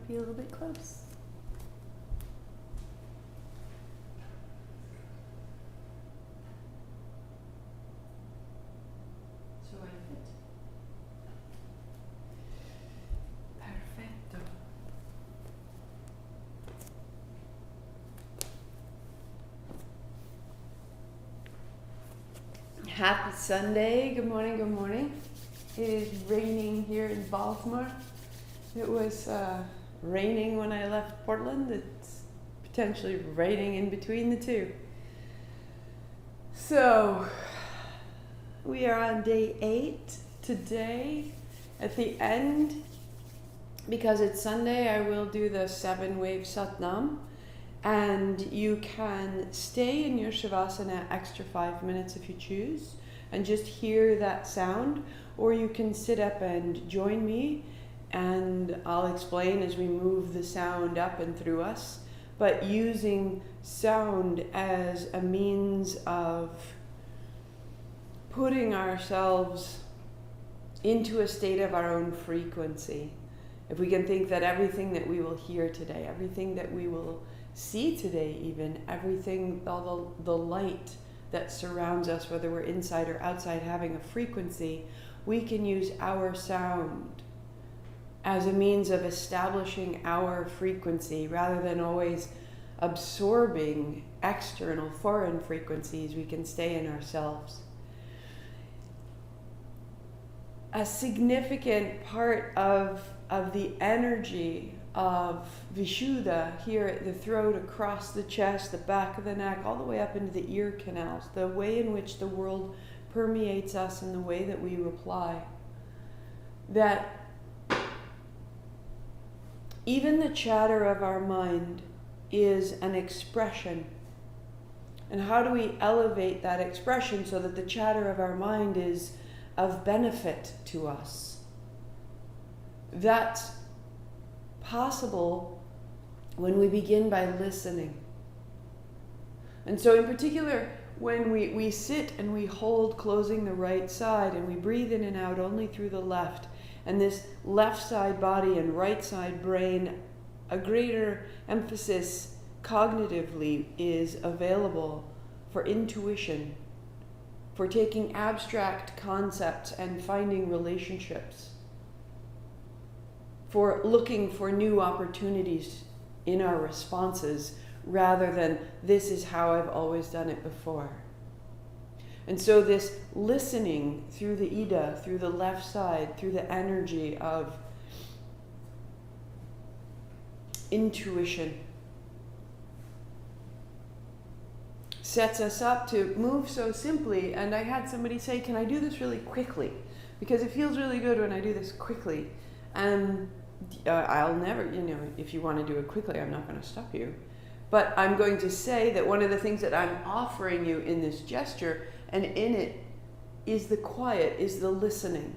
might be a little bit close. So I fit. Perfetto. Happy Sunday. Good morning, good morning. It is raining here in Baltimore. It was raining when I left Portland. It's potentially raining in between the two. So, we are on day 8 today. At the end, because it's Sunday, I will do the 7-wave Satnam. And you can stay in your Shavasana extra 5 minutes if you choose and just hear that sound, or you can sit up and join me and I'll explain as we move the sound up and through us, but using sound as a means of putting ourselves into a state of our own frequency. If we can think that everything that we will hear today, everything that we will see today, even everything, all the light that surrounds us, whether we're inside or outside, having a frequency, we can use our sound as a means of establishing our frequency rather than always absorbing external foreign frequencies. We can stay in ourselves. A significant part of the energy of Vishuddha here at the throat, across the chest, the back of the neck, all the way up into the ear canals, the way in which the world permeates us and the way that we reply. That even the chatter of our mind is an expression. And how do we elevate that expression so that the chatter of our mind is of benefit to us? That's possible when we begin by listening. And so in particular, when we sit and we hold closing the right side and we breathe in and out only through the left, and this left side body and right side brain, a greater emphasis cognitively is available for intuition, for taking abstract concepts and finding relationships, for looking for new opportunities in our responses rather than this is how I've always done it before. And so this listening through the Ida, through the left side, through the energy of intuition, sets us up to move so simply. And I had somebody say, can I do this really quickly? Because it feels really good when I do this quickly. And I'll never, if you want to do it quickly, I'm not going to stop you. But I'm going to say that one of the things that I'm offering you in this gesture, and in it, is the quiet, is the listening.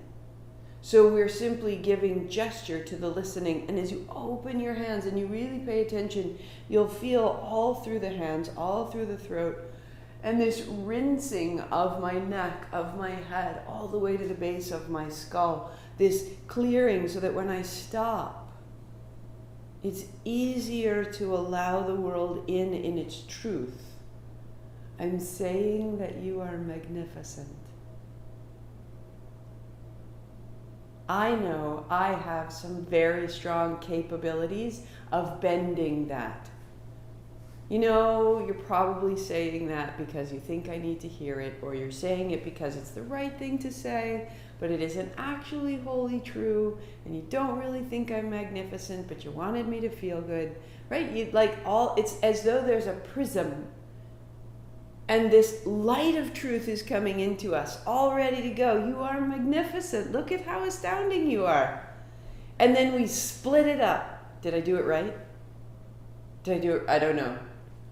So we're simply giving gesture to the listening. And as you open your hands and you really pay attention, you'll feel all through the hands, all through the throat, and this rinsing of my neck, of my head, all the way to the base of my skull. This clearing so that when I stop, it's easier to allow the world in its truth. I'm saying that you are magnificent. I know I have some very strong capabilities of bending that. You're probably saying that because you think I need to hear it, or you're saying it because it's the right thing to say, but it isn't actually wholly true, and you don't really think I'm magnificent, but you wanted me to feel good, right? It's as though there's a prism, and this light of truth is coming into us, all ready to go. You are magnificent. Look at how astounding you are. And then we split it up. Did I do it right? Did I do it? I don't know.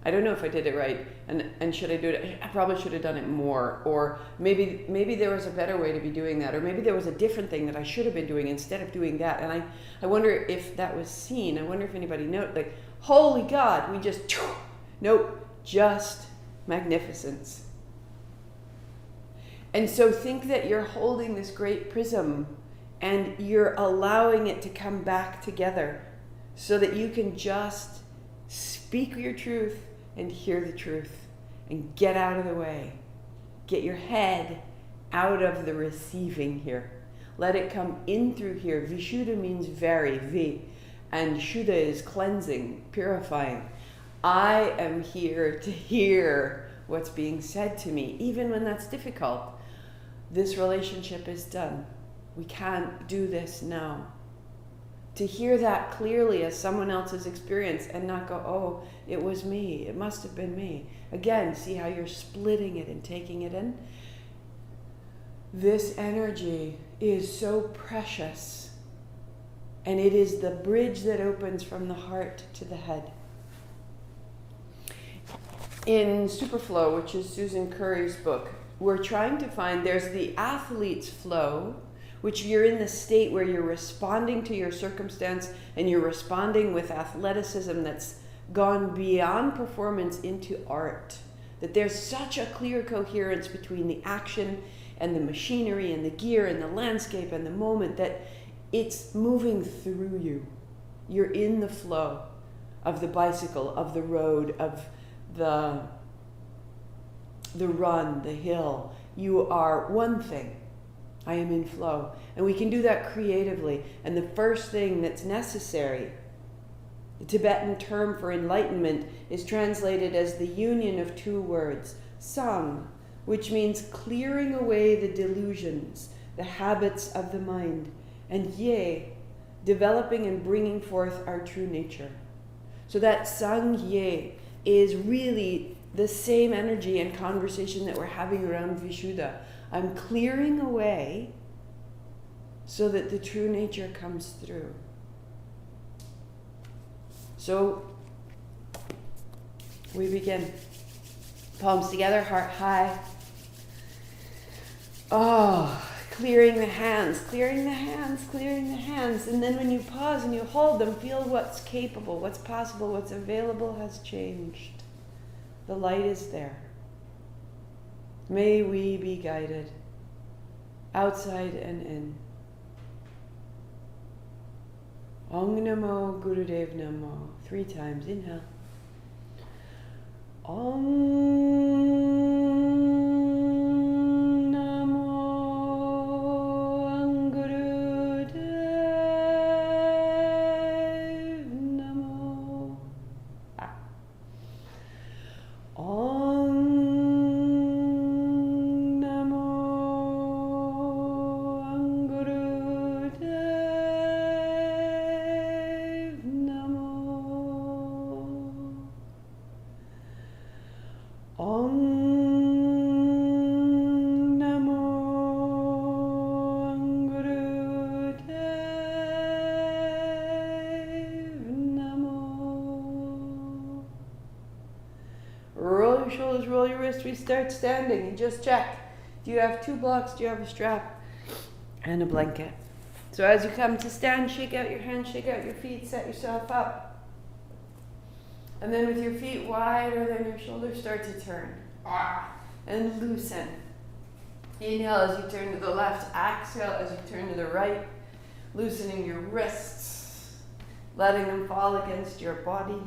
I don't know if I did it right, and should I do it? I probably should have done it more, or maybe there was a better way to be doing that, or maybe there was a different thing that I should have been doing instead of doing that. And I wonder if that was seen. I wonder if anybody noticed, holy God, we just, nope, just magnificence. And so think that you're holding this great prism and you're allowing it to come back together. so that you can just speak your truth and hear the truth and get out of the way. Get your head out of the receiving here. Let it come in through here. Vishuddha means very, vi, and Shuddha is cleansing, purifying. I am here to hear what's being said to me, even when that's difficult. This relationship is done. We can't do this now. To hear that clearly as someone else's experience and not go, oh, it was me, it must have been me. Again, see how you're splitting it and taking it in? This energy is so precious, and it is the bridge that opens from the heart to the head. In Superflow, which is Susan Curry's book, we're trying to find, there's the athlete's flow, which you're in the state where you're responding to your circumstance and you're responding with athleticism that's gone beyond performance into art. That there's such a clear coherence between the action and the machinery and the gear and the landscape and the moment that it's moving through you. You're in the flow of the bicycle, of the road, of the run, the hill. You are one thing. I am in flow. And we can do that creatively. And the first thing that's necessary, the Tibetan term for enlightenment, is translated as the union of two words, sang, which means clearing away the delusions, the habits of the mind, and ye, developing and bringing forth our true nature. So that sang ye is really the same energy and conversation that we're having around Vishuddha. I'm clearing away so that the true nature comes through. So we begin. Palms together, heart high. Oh, clearing the hands, clearing the hands, clearing the hands. And then when you pause and you hold them, feel what's capable, what's possible, what's available has changed. The light is there. May we be guided, outside and in. Om Namo Gurudev Namo. 3 times. Inhale. Om Namo Gurudev Namo. Om shoulders, roll your wrists. We start standing. You just check. Do you have 2 blocks? Do you have a strap? And a blanket. So as you come to stand, shake out your hands, shake out your feet, set yourself up. And then with your feet wider than your shoulders, start to turn. And loosen. Inhale as you turn to the left. Exhale as you turn to the right. Loosening your wrists. Letting them fall against your body.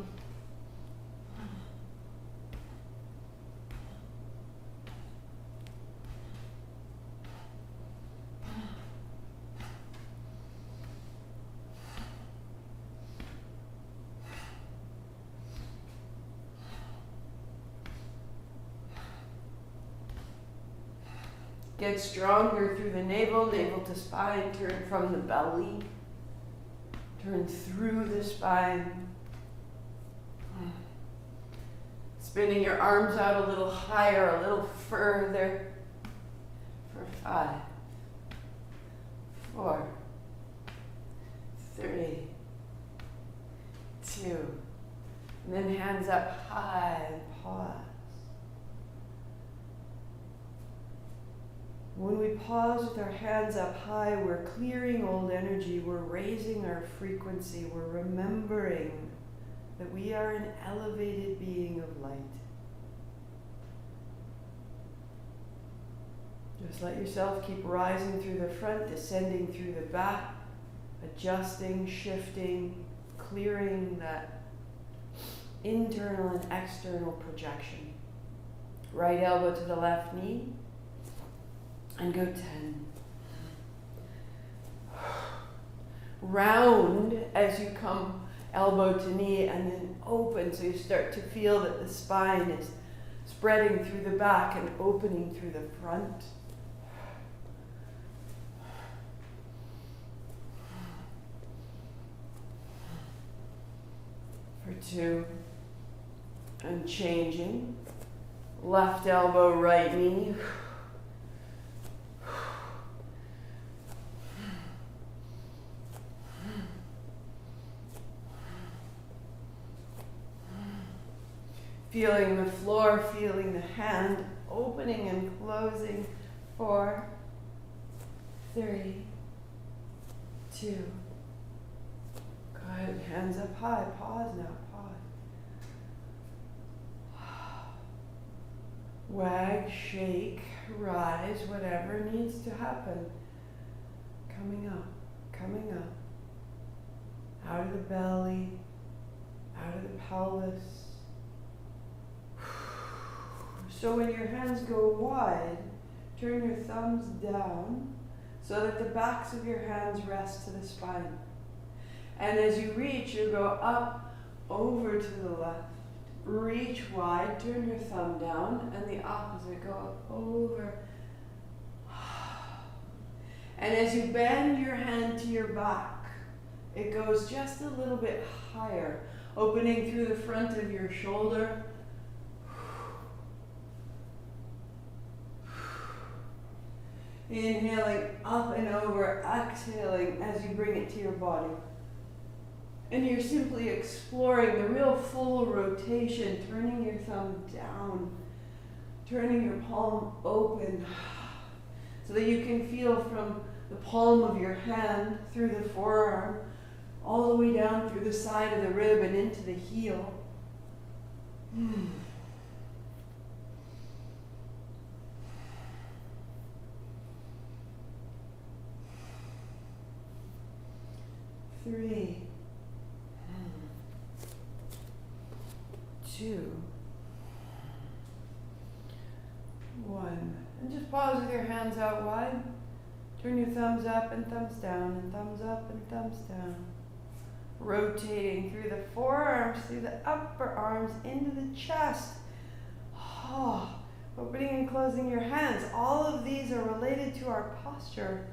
Get stronger through the navel, navel to spine, turn from the belly, turn through the spine. Spinning your arms out a little higher, a little further for 5, 4, 3, 2. And then hands up high and pause. When we pause with our hands up high, we're clearing old energy, we're raising our frequency, we're remembering that we are an elevated being of light. Just let yourself keep rising through the front, descending through the back, adjusting, shifting, clearing that internal and external projection. Right elbow to the left knee, and go 10. Round as you come elbow to knee, and then open, so you start to feel that the spine is spreading through the back and opening through the front. For 2, and changing. Left elbow, right knee. Feeling the floor, feeling the hand opening and closing. 4, 3, 2. Good. Hands up high. Pause now. Wag, shake, rise, whatever needs to happen. Coming up. Out of the belly, out of the pelvis. So when your hands go wide, turn your thumbs down so that the backs of your hands rest to the spine. And as you reach, you go up, over to the left. Reach wide, turn your thumb down, and the opposite, go up, over. And as you bend your hand to your back, it goes just a little bit higher, opening through the front of your shoulder. Inhaling up and over, exhaling as you bring it to your body. And you're simply exploring the real full rotation, turning your thumb down, turning your palm open, so that you can feel from the palm of your hand through the forearm, all the way down through the side of the rib and into the heel. 3, 2, 1. And just pause with your hands out wide. Turn your thumbs up and thumbs down, and thumbs up and thumbs down. Rotating through the forearms, through the upper arms, into the chest. Opening and closing your hands. All of these are related to our posture.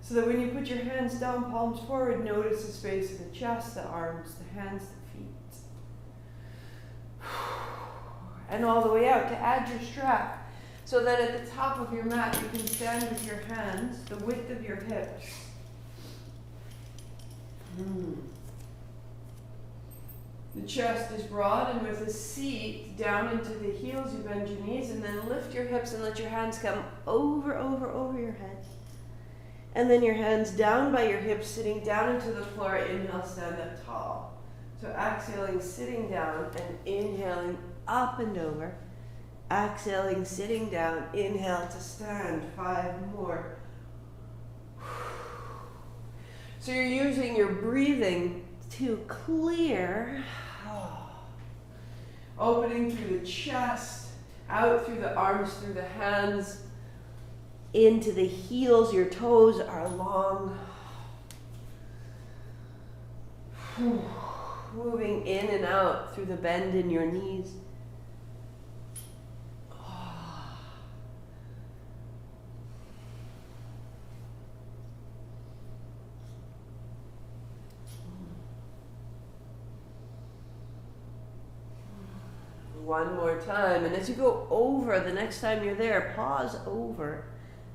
So that when you put your hands down, palms forward, notice the space of the chest, the arms, the hands, the feet. And all the way out to add your strap, so that at the top of your mat you can stand with your hands the width of your hips. The chest is broad, and with a seat down into the heels, you bend your knees, and then lift your hips and let your hands come over your head. And then your hands down by your hips, sitting down into the floor. Inhale, stand up tall. So exhaling, sitting down, and inhaling up and over. Exhaling, sitting down. Inhale to stand. 5 more. So you're using your breathing to clear. Opening through the chest, out through the arms, through the hands, into the heels. Your toes are long. Moving in and out through the bend in your knees. One more time. And as you go over, the next time you're there, pause over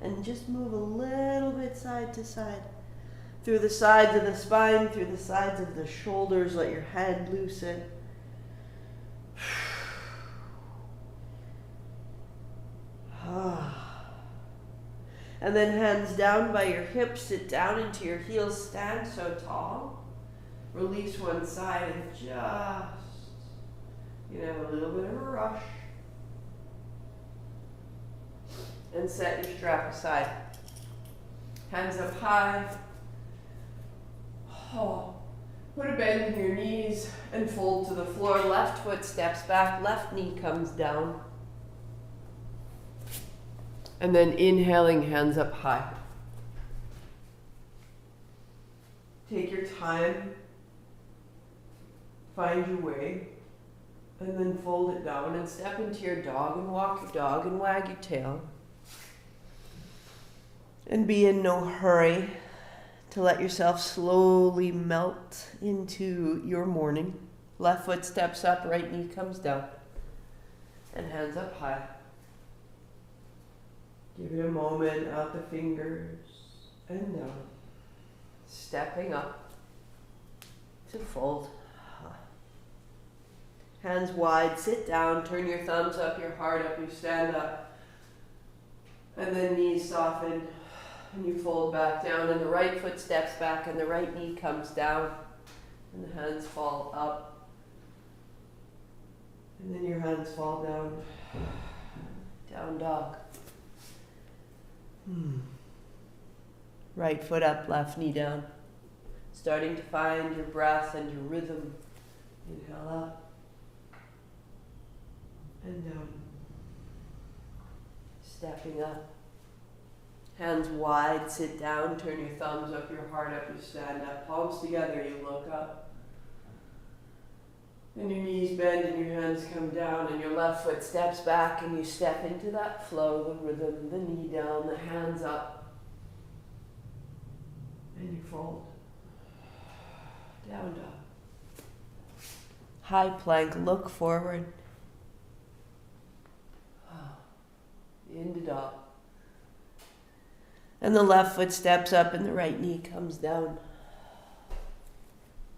and just move a little bit side to side. Through the sides of the spine, through the sides of the shoulders, let your head loosen. And then hands down by your hips, sit down into your heels, stand so tall. Release one side and just, a little bit of a rush. And set your strap aside. Hands up high. Put a bend in your knees and fold to the floor. Left foot steps back, left knee comes down. And then inhaling, hands up high. Take your time. Find your way. And then fold it down and step into your dog and walk your dog and wag your tail. And be in no hurry to let yourself slowly melt into your morning. Left foot steps up, right knee comes down. And hands up high. Give it a moment, out the fingers and down. Stepping up to fold. Hands wide, sit down, turn your thumbs up, your heart up, you stand up. And then knees soften, and you fold back down, and the right foot steps back, and the right knee comes down, and the hands fall up. And then your hands fall down. Down dog. Right foot up, left knee down. Starting to find your breath and your rhythm. Inhale up. And down. Stepping up. Hands wide, sit down, turn your thumbs up, your heart up, you stand up. Palms together, you look up. And your knees bend and your hands come down and your left foot steps back and you step into that flow, the rhythm, the knee down, the hands up. And you fold. Down dog. High plank, look forward. Into dog. And the left foot steps up and the right knee comes down.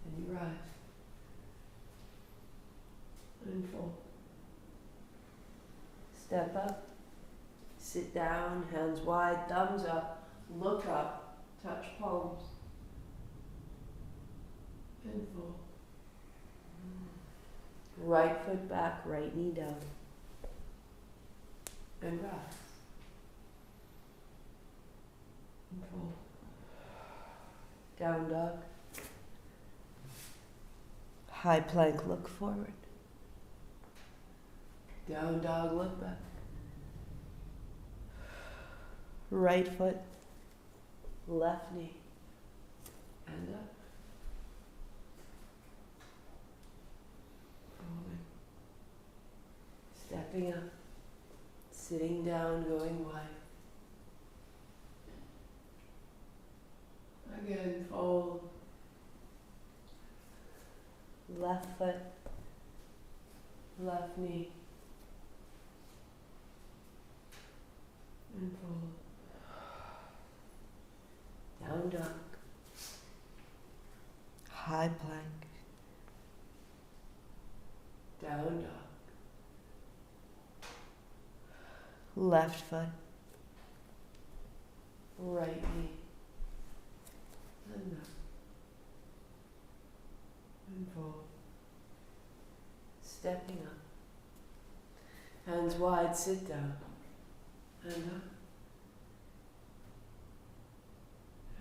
And you rise. And fold. Step up. Sit down, hands wide, thumbs up. Look up. Touch palms. And fold. Right foot back, right knee down. And rise. And fold. Down dog. High plank, look forward. Down dog, look back. Right foot, left knee, and up. Folding. Stepping up. Sitting down, going wide. Again, fold. Left foot, left knee. And fold. Down dog. High plank. Down dog. Left foot, right knee, and up, and fold. Stepping up, hands wide, sit down, and up,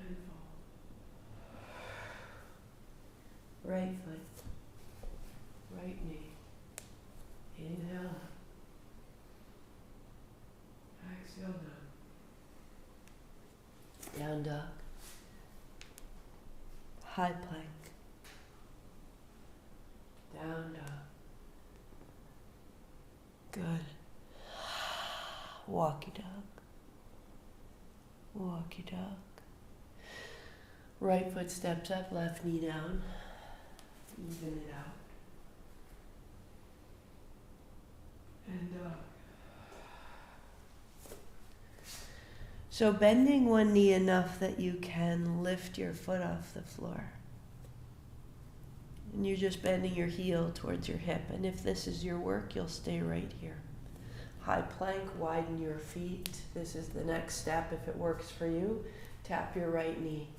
and fold. Right foot, right knee, inhale up. Exhale down. Down dog. High plank. Down dog. Good. Walkie dog. Walkie dog. Right foot steps up, left knee down. Even it out. And dog. So bending one knee enough that you can lift your foot off the floor. And you're just bending your heel towards your hip. And if this is your work, you'll stay right here. High plank, widen your feet. This is the next step if it works for you. Tap your right knee,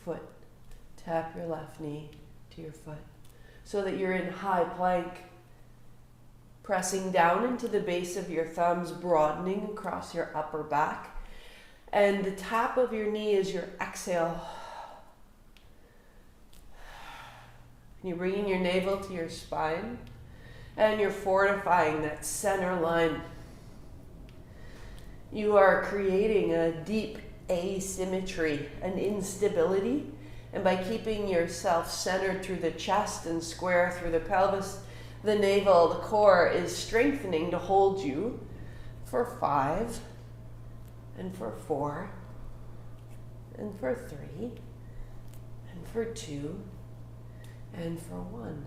foot. Tap your left knee to your foot. So that you're in high plank. Pressing down into the base of your thumbs, broadening across your upper back. And the tap of your knee is your exhale. You're bringing your navel to your spine, and you're fortifying that center line. You are creating a deep asymmetry, an instability, and by keeping yourself centered through the chest and square through the pelvis, the navel, the core is strengthening to hold you for 5, and for 4, and for 3, and for 2, and for 1.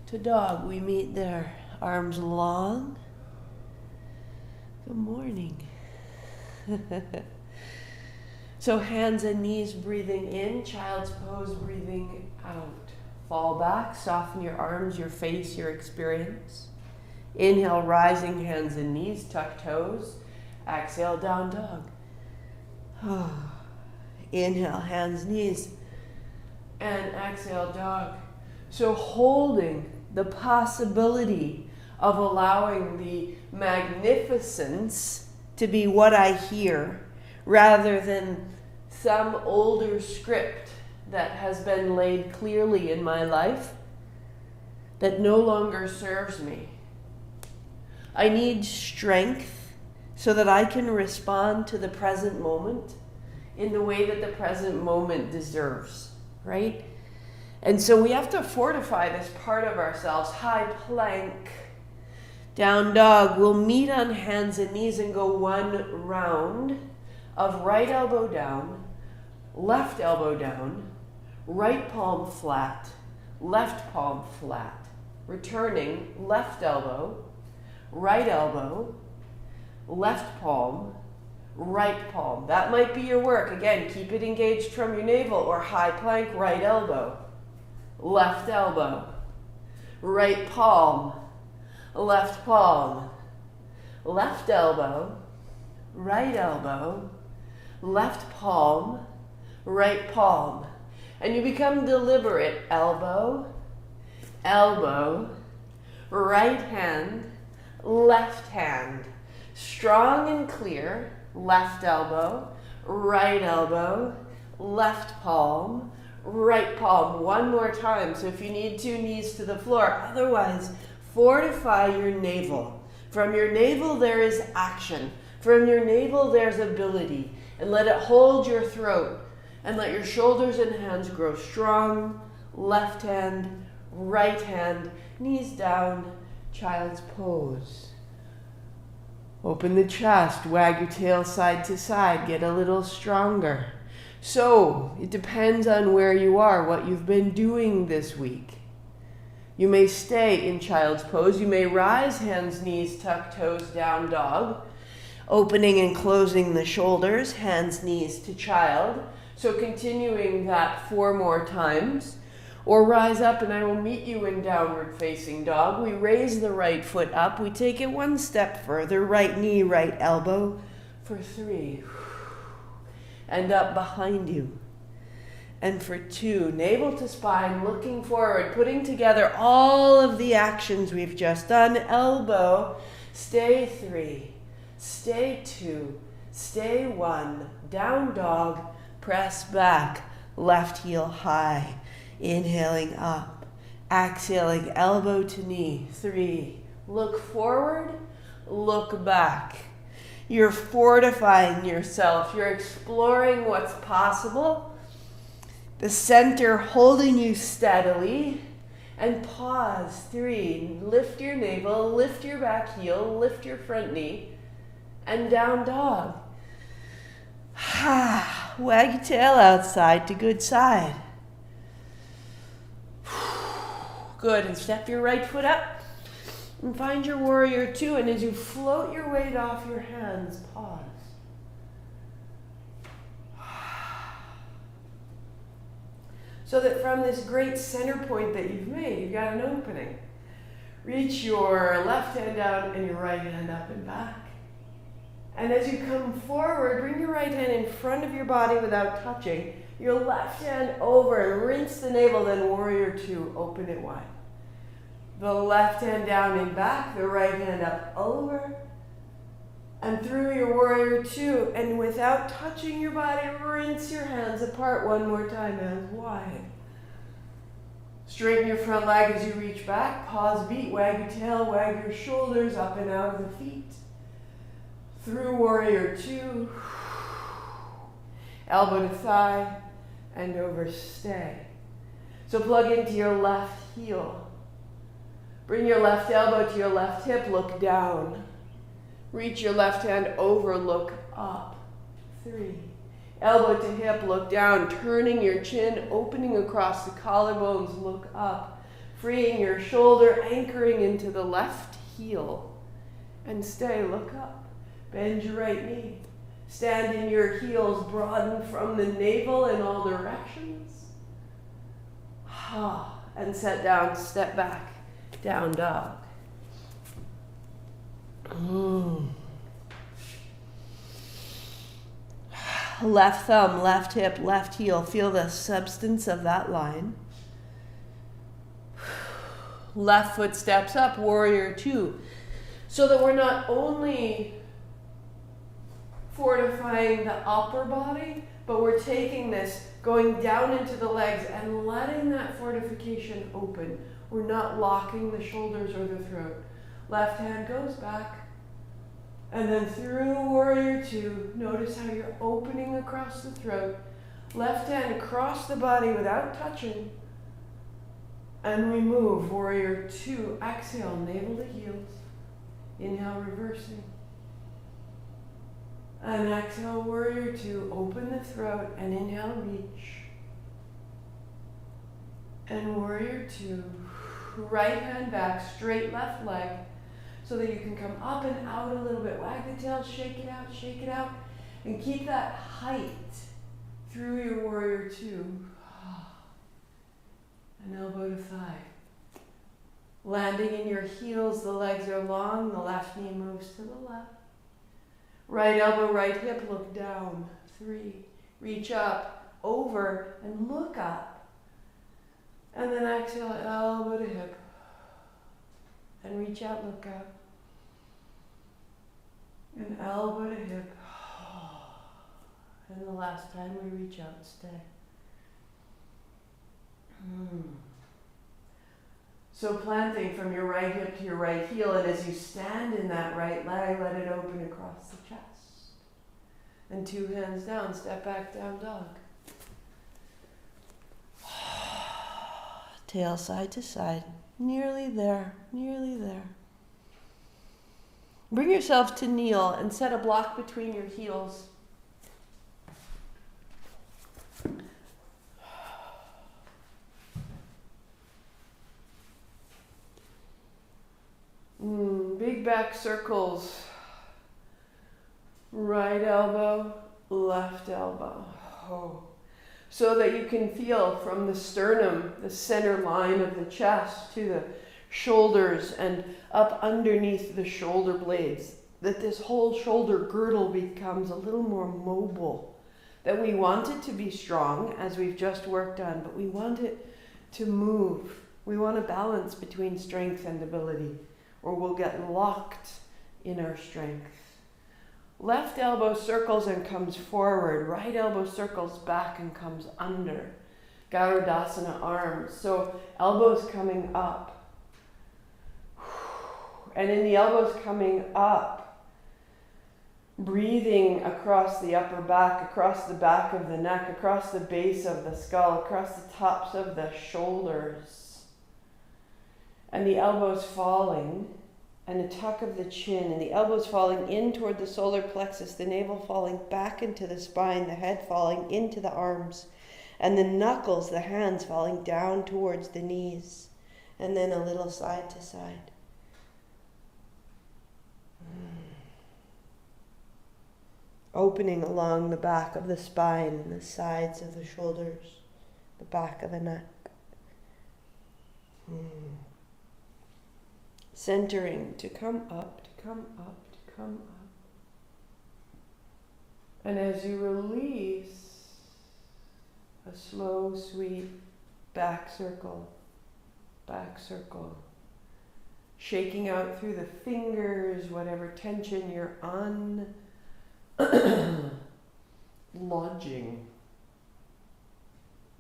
To dog, we meet there, arms long. Good morning. So hands and knees breathing in, child's pose breathing out. Fall back, soften your arms, your face, your experience. Inhale, rising hands and knees, tuck toes. Exhale, down dog. Inhale, hands, knees, and exhale, dog. So holding the possibility of allowing the magnificence to be what I hear rather than some older script that has been laid clearly in my life that no longer serves me. I need strength so that I can respond to the present moment in the way that the present moment deserves, right? And so we have to fortify this part of ourselves. High plank, down dog. We'll meet on hands and knees and go one round of right elbow down, left elbow down, right palm flat, left palm flat. Returning, left elbow, right elbow, left palm, right palm. That might be your work. Again, keep it engaged from your navel, or high plank, right elbow, left elbow, right palm, left palm, left elbow, right elbow, left palm, right palm. And you become deliberate. Elbow, elbow, right hand, left hand. Strong and clear. Left elbow, right elbow, left palm, right palm. One more time. So if you need to, knees to the floor. Otherwise, fortify your navel. From your navel, there is action. From your navel, there's ability. And let it hold your throat. And let your shoulders and hands grow strong. Left hand, right hand, knees down, child's pose. Open the chest, wag your tail side to side, get a little stronger. So, it depends on where you are, what you've been doing this week. You may stay in child's pose. You may rise, hands, knees, tuck toes, down dog. Opening and closing the shoulders, hands, knees to child. So continuing that 4 more times. Or rise up and I will meet you in downward facing dog. We raise the right foot up. We take it one step further. Right knee, right elbow for 3. And up behind you. And for 2, navel to spine, looking forward, putting together all of the actions we've just done. Elbow, stay 3, stay 2, stay 1, down dog, press back, left heel high. Inhaling up, exhaling elbow to knee. 3, look forward, look back. You're fortifying yourself. You're exploring what's possible. The center holding you steadily. And pause. 3, lift your navel, lift your back heel, lift your front knee, and down dog. Wag your tail outside to good side. Good, and step your right foot up and find your warrior 2, and as you float your weight off your hands, pause. So that from this great center point that you've made, you've got an opening. Reach your left hand out and your right hand up and back. And as you come forward, bring your right hand in front of your body without touching. Your left hand over and rinse the navel, then warrior 2, open it wide. The left hand down and back, the right hand up over, and through your warrior 2, and without touching your body, rinse your hands apart one more time, hands wide. Straighten your front leg as you reach back. Pause a beat. Wag your tail. Wag your shoulders up and out of the feet. Through warrior two. Elbow to thigh and over stay. So plug into your left heel. Bring your left elbow to your left hip. Look down. Reach your left hand over. Look up. 3. Elbow to hip, look down, turning your chin, opening across the collarbones, look up, freeing your shoulder, anchoring into the left heel, and stay, look up. Bend your right knee. Stand in your heels, broaden from the navel in all directions. And set down, step back, down dog. Left thumb, left hip, left heel. Feel the substance of that line. Left foot steps up, warrior two. So that we're not only fortifying the upper body, but we're taking this, going down into the legs and letting that fortification open. We're not locking the shoulders or the throat. Left hand goes back. And then through warrior two, notice how you're opening across the throat. Left hand across the body without touching. And remove warrior two. Exhale, navel to heels. Inhale, reversing. And exhale, warrior two. Open the throat and inhale, reach. And warrior two. Right hand back, straight left leg. So that you can come up and out a little bit. Wag the tail, shake it out. And keep that height through your warrior two. And elbow to thigh. Landing in your heels, the legs are long, the left knee moves to the left. Right elbow, right hip, look down. 3. Reach up, over, and look up. And then exhale, elbow to hip. And reach out, look up. And elbow to hip. And the last time we reach out, stay. So planting from your right hip to your right heel, and as you stand in that right leg, let it open across the chest. And 2 hands down, step back, down dog. Tail side to side. Nearly there, nearly there. Bring yourself to kneel and set a block between your heels. Big back circles. Right elbow, left elbow. So that you can feel from the sternum, the center line of the chest, to the shoulders and up underneath the shoulder blades, that this whole shoulder girdle becomes a little more mobile. That we want it to be strong, as we've just worked on, but we want it to move. We want a balance between strength and ability, or we'll get locked in our strength. Left elbow circles and comes forward. Right elbow circles back and comes under. Garudasana arms. So elbows coming up. And in the elbows coming up, breathing across the upper back, across the back of the neck, across the base of the skull, across the tops of the shoulders. And the elbows falling. And a tuck of the chin, and the elbows falling in toward the solar plexus, the navel falling back into the spine, the head falling into the arms, and the knuckles, the hands, falling down towards the knees, and then a little side to side. Opening along the back of the spine, and the sides of the shoulders, the back of the neck. Centering to come up, to come up, to come up. And as you release, a slow, sweet back circle, shaking out through the fingers, whatever tension you're lodging,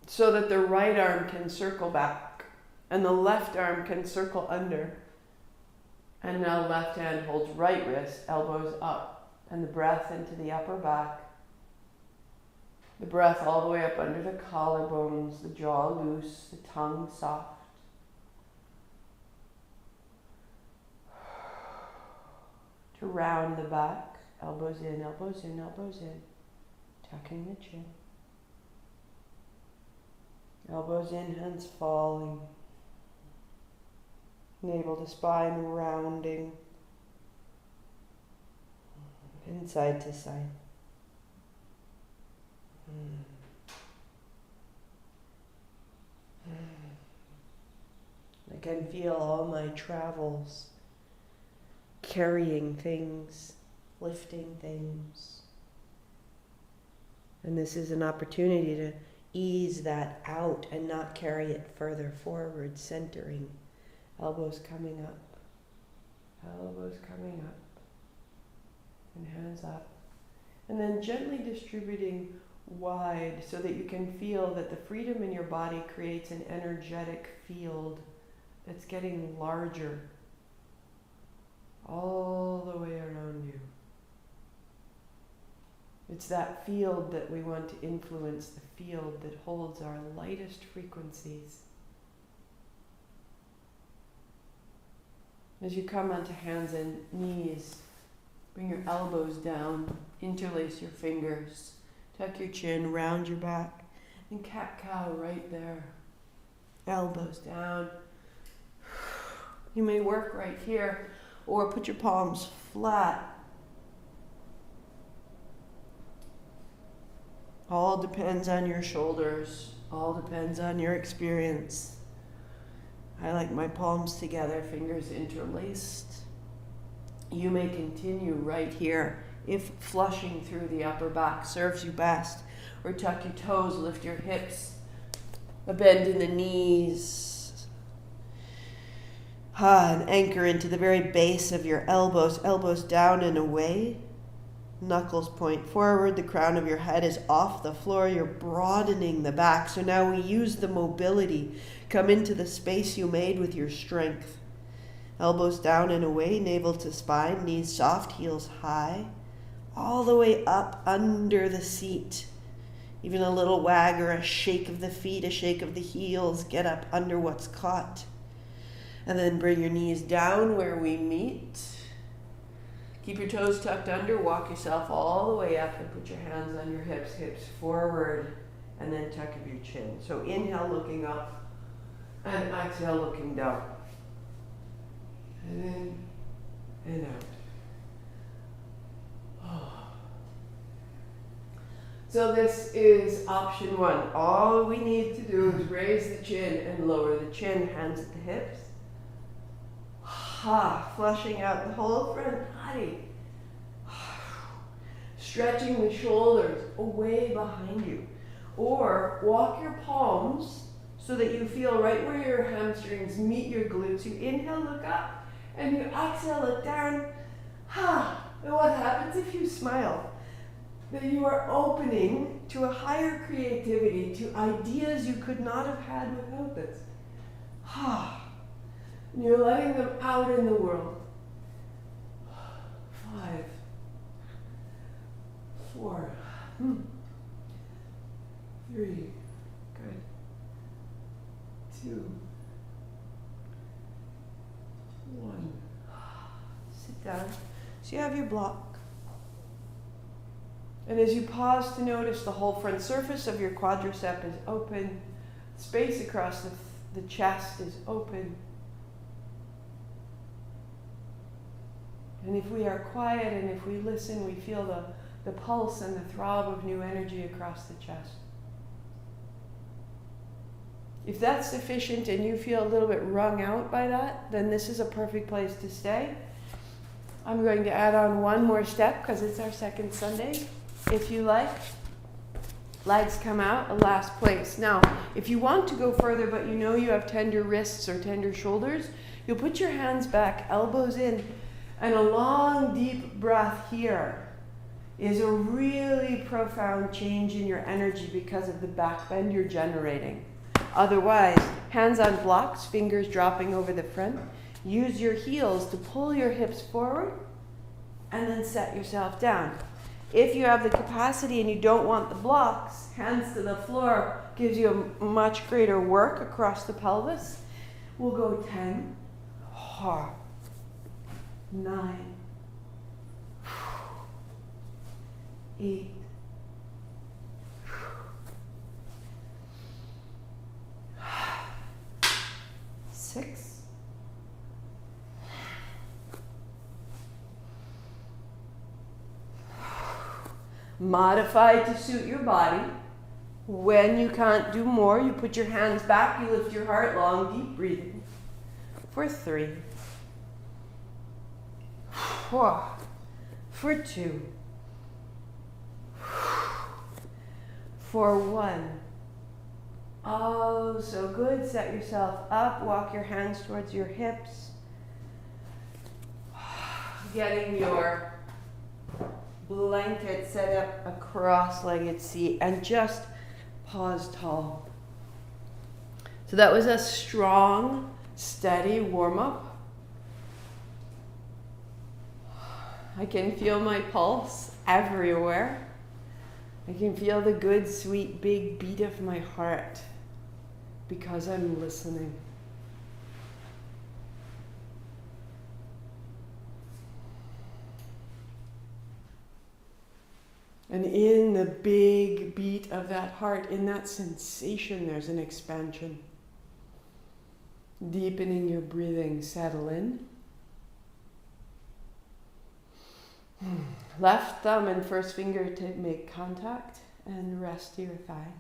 so that the right arm can circle back And the left arm can circle under. And now left hand holds right wrist, elbows up. And the breath into the upper back. The breath all the way up under the collarbones, the jaw loose, the tongue soft. To round the back, elbows in, elbows in, elbows in. Tucking the chin. Elbows in, hands falling. Navel to spine rounding. Inside to side. I can feel all my travels, carrying things, lifting things. And this is an opportunity to ease that out and not carry it further forward, centering. Elbows coming up, elbows coming up, and hands up. And then gently distributing wide so that you can feel that the freedom in your body creates an energetic field that's getting larger all the way around you. It's that field that we want to influence, the field that holds our lightest frequencies. As you come onto hands and knees, bring your elbows down, interlace your fingers, tuck your chin, round your back, and cat-cow right there. Elbows down. You may work right here, or put your palms flat. All depends on your shoulders, all depends on your experience. I like my palms together, fingers interlaced. You may continue right here if flushing through the upper back serves you best. Or tuck your toes, lift your hips, a bend in the knees. And anchor into the very base of your elbows, elbows down and away. Knuckles point forward, the crown of your head is off the floor, you're broadening the back. So now we use the mobility. Come into the space you made with your strength. Elbows down and away, navel to spine, knees soft, heels high. All the way up under the seat. Even a little wag or a shake of the feet, a shake of the heels. Get up under what's caught. And then bring your knees down where we meet. Keep your toes tucked under, walk yourself all the way up and put your hands on your hips, hips forward, and then tuck up your chin. So inhale looking up, and exhale looking down. And in and out. Oh. So this is option one. All we need to do is raise the chin and lower the chin, hands at the hips. Flushing out the whole front body. Stretching the shoulders away behind you. Or walk your palms so that you feel right where your hamstrings meet your glutes. You inhale, look up, and you exhale, look down. And what happens if you smile? That you are opening to a higher creativity, to ideas you could not have had without this. And you're letting them out in the world. 5, 4, 3, good. 2, 1. Sit down. So you have your block. And as you pause to notice, the whole front surface of your quadricep is open. Space across the chest is open. And if we are quiet and if we listen, we feel the pulse and the throb of new energy across the chest. If that's sufficient and you feel a little bit wrung out by that, then this is a perfect place to stay. I'm going to add on one more step because it's our second Sunday. If you like, legs come out, a last place. Now, if you want to go further but you know you have tender wrists or tender shoulders, you'll put your hands back, elbows in, and a long, deep breath here is a really profound change in your energy because of the back bend you're generating. Otherwise, Hands on blocks, fingers dropping over the front. Use your heels to pull your hips forward and then set yourself down. If you have the capacity and you don't want the blocks, hands to the floor gives you a much greater work across the pelvis. We'll go 10, 9, 8, 6, 5. Modify to suit your body. When you can't do more, you put your hands back, you lift your heart, long, deep breathing. For 3. For 2. For 1. Oh, so good. Set yourself up. Walk your hands towards your hips. Getting your blanket set up a cross-legged seat and just pause tall. So that was a strong, steady warm-up. I can feel my pulse everywhere. I can feel the good, sweet, big beat of my heart because I'm listening. And in the big beat of that heart, in that sensation, there's an expansion. Deepening your breathing, settle in. Left thumb and first fingertip make contact and rest your thigh.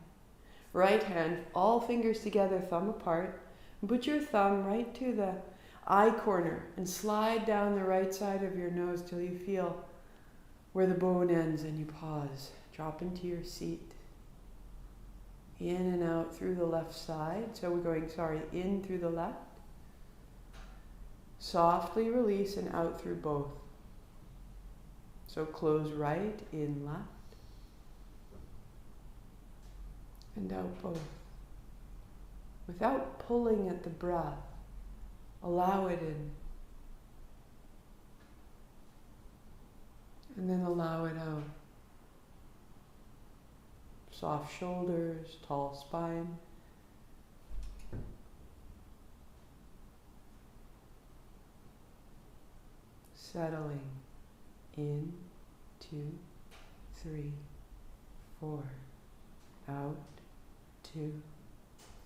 Right hand, all fingers together, thumb apart. Put your thumb right to the eye corner and slide down the right side of your nose till you feel where the bone ends and you pause. Drop into your seat. In and out through the left side. So we're going, in through the left. Softly release and out through both. So close right, in left. And out both. Without pulling at the breath, allow it in. And then allow it out. Soft shoulders, tall spine. Settling in, 2, 3, 4. Out, 2,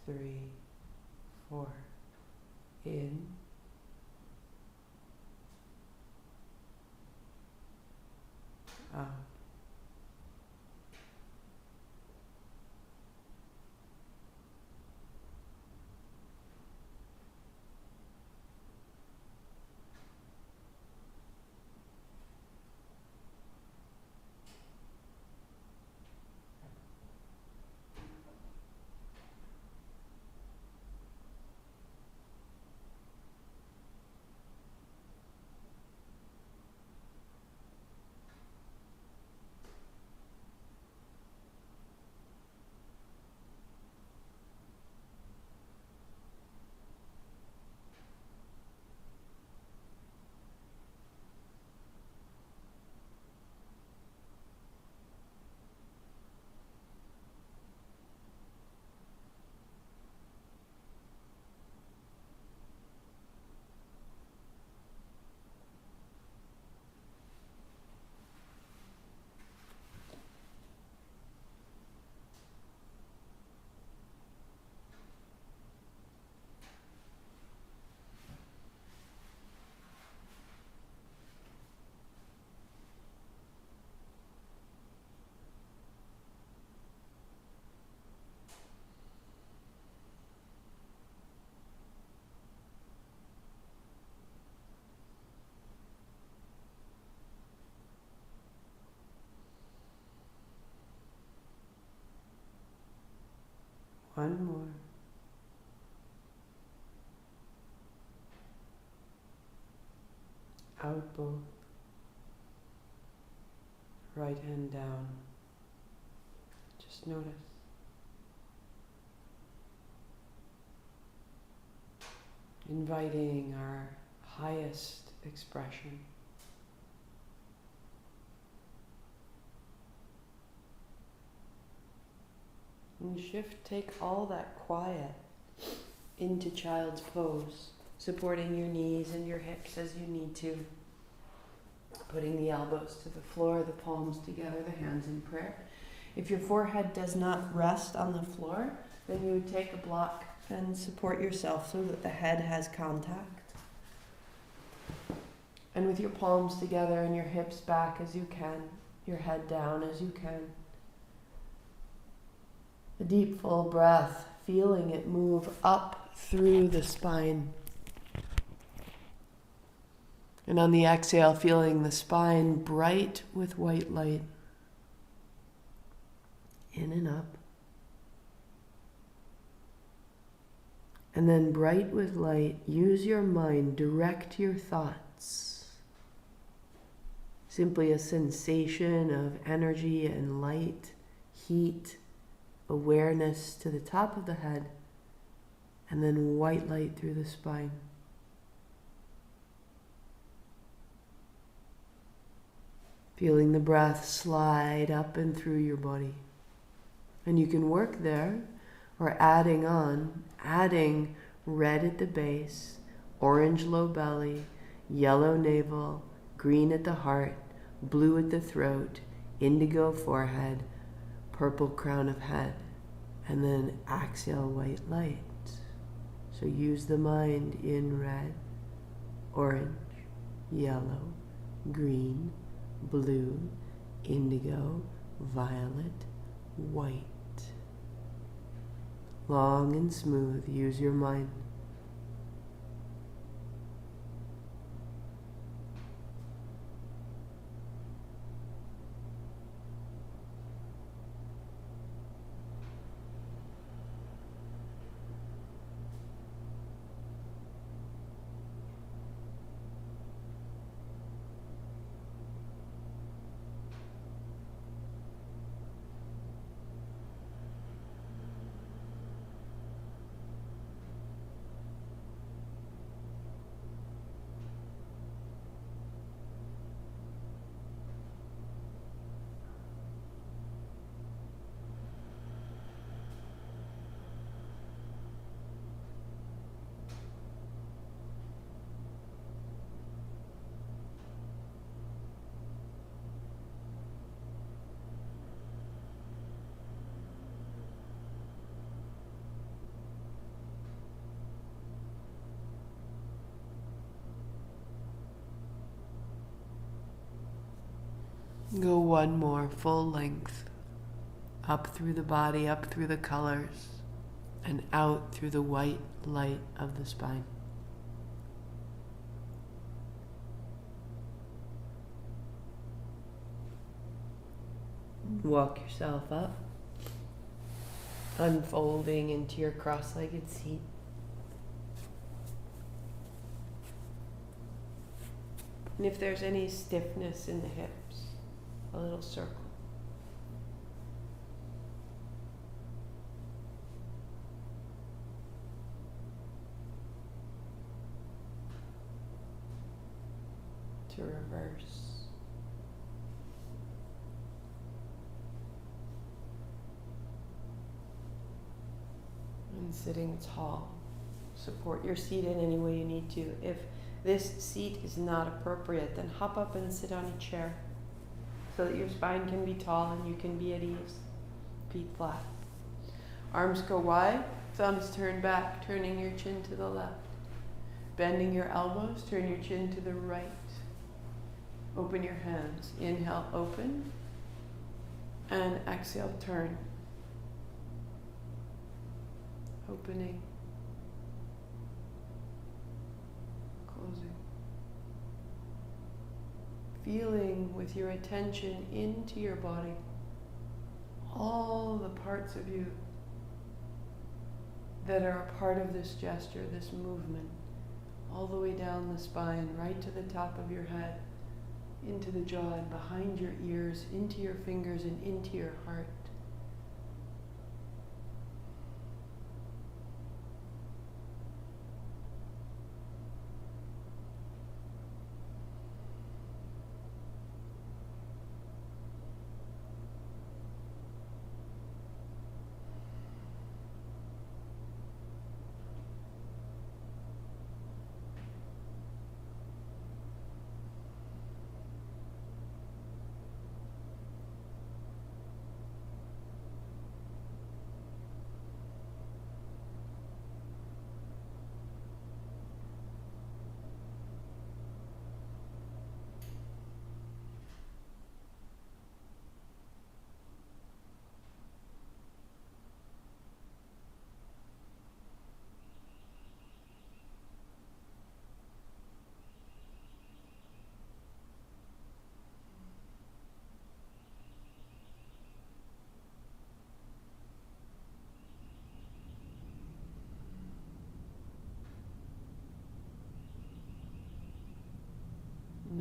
3, 4. In. Out. One more. Out both. Right hand down. Just notice. inviting our highest expression. And shift, take all that quiet into child's pose, supporting your knees and your hips as you need to, putting the elbows to the floor, the palms together, the hands in prayer. If your forehead does not rest on the floor, then you would take a block and support yourself so that the head has contact. And with your palms together and your hips back as you can, your head down as you can. A deep, full breath, feeling it move up through the spine. And on the exhale, feeling the spine bright with white light. In and up. And then bright with light, use your mind, direct your thoughts. Simply a sensation of energy and light, heat, awareness to the top of the head, and then white light through the spine. Feeling the breath slide up and through your body. And you can work there or adding red at the base, orange low belly, yellow navel, green at the heart, blue at the throat, indigo forehead, purple crown of head, and then exhale white light. So use the mind in red, orange, yellow, green, blue, indigo, violet, white. Long and smooth, use your mind. Go one more, full length, up through the body, up through the colors, and out through the white light of the spine. Walk yourself up, unfolding into your cross-legged seat. And if there's any stiffness in the hips, a little circle. To reverse. And sitting tall. Support your seat in any way you need to. If this seat is not appropriate, then hop up and sit on a chair so that your spine can be tall and you can be at ease. Feet flat. Arms go wide, thumbs turn back, turning your chin to the left. Bending your elbows, turn your chin to the right. Open your hands. Inhale, open. And exhale, turn. Opening. Closing. Feeling with your attention into your body all the parts of you that are a part of this gesture, this movement, all the way down the spine, right to the top of your head, into the jaw and behind your ears, into your fingers and into your heart.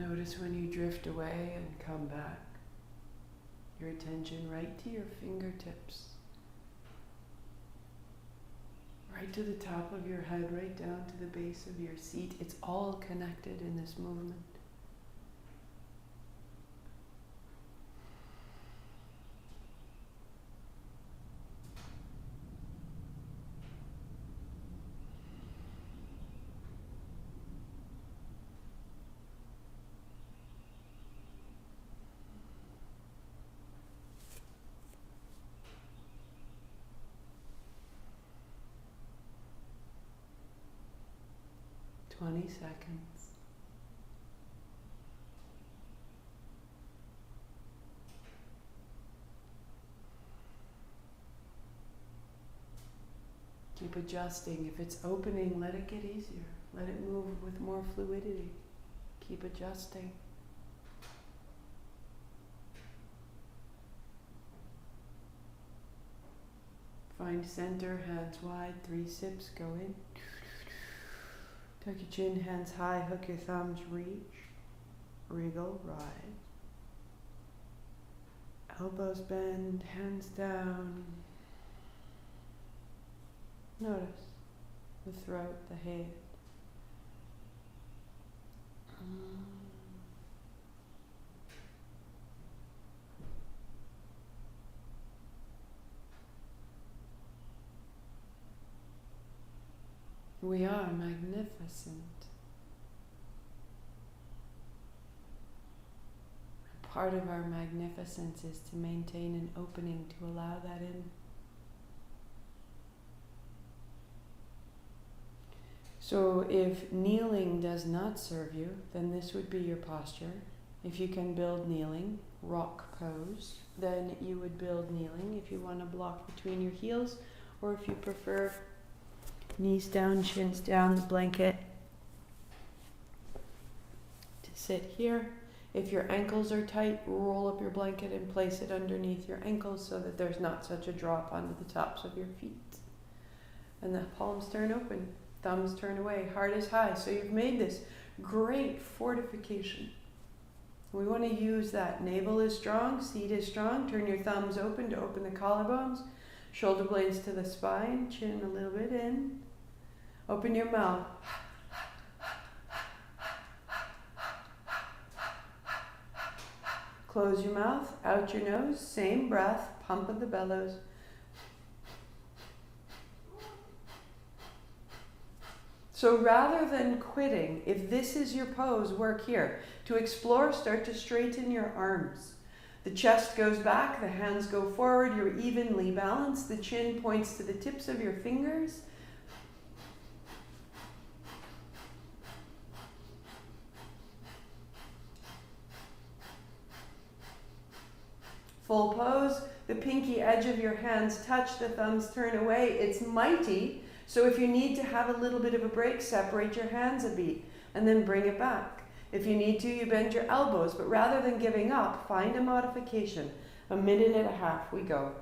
Notice when you drift away and come back, your attention right to your fingertips, right to the top of your head, right down to the base of your seat. It's all connected in this movement. Twenty seconds. Keep adjusting. If it's opening, let it get easier. Let it move with more fluidity. Keep adjusting. Find center, hands wide, 3 sips, go in. Tuck your chin, hands high, hook your thumbs, reach, wriggle, rise. Elbows bend, hands down. Notice the throat, the head. We are magnificent. Part of our magnificence is to maintain an opening to allow that in. So if kneeling does not serve you, then this would be your posture. If you can build kneeling, rock pose, then you would build kneeling. If you want to block between your heels, or if you prefer knees down, shins down, the blanket to sit here. If your ankles are tight, roll up your blanket and place it underneath your ankles so that there's not such a drop onto the tops of your feet. And the palms turn open, thumbs turn away, heart is high. So you've made this great fortification. We want to use that. Navel is strong, seat is strong. Turn your thumbs open to open the collarbones, shoulder blades to the spine, chin a little bit in. Open your mouth. Close your mouth, out your nose, same breath, pump of the bellows. So rather than quitting, if this is your pose, work here. To explore, start to straighten your arms. The chest goes back, the hands go forward, you're evenly balanced, the chin points to the tips of your fingers. Full pose, the pinky edge of your hands touch, the thumbs turn away. It's mighty, so if you need to have a little bit of a break, separate your hands a beat and then bring it back. If you need to, you bend your elbows, but rather than giving up, find a modification. 1.5 minutes, we go.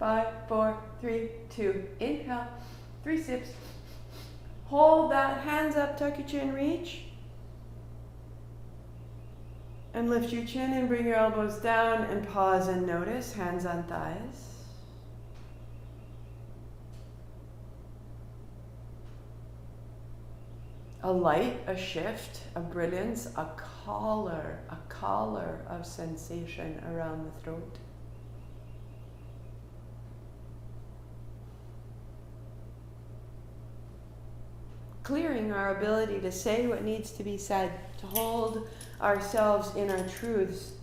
5, 4, 3, 2. Inhale, 3 sips. Hold that, hands up, tuck your chin, reach. And lift your chin and bring your elbows down and pause and notice, hands on thighs. A light, a shift, a brilliance, a collar of sensation around the throat. Clearing our ability to say what needs to be said, to hold ourselves in our truths,